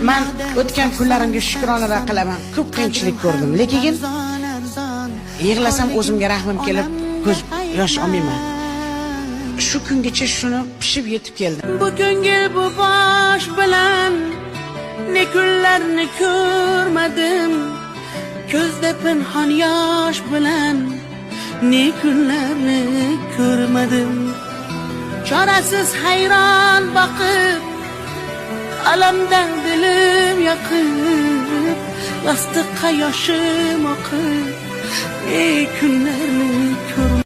Men o'tgan kunlarimga shukronalar qilaman. Ko'p qiyinchilik ko'rdim, lekin yig'lasam o'zimga rahmim kelib, ko'z yosh olmayman. Shu kungacha shuni pishib yetib keldim. Bu ko'ngil bu bosh bilan ne kunlarni ko'rmadim. Ko'zda pinhon yosh bilan ne kunlarni ko'rmadim. Chorasiz hayron boqib, alamdan dilim yoqib, yostiqqa yoshim oqib, ne kunlarni ko'rmadim.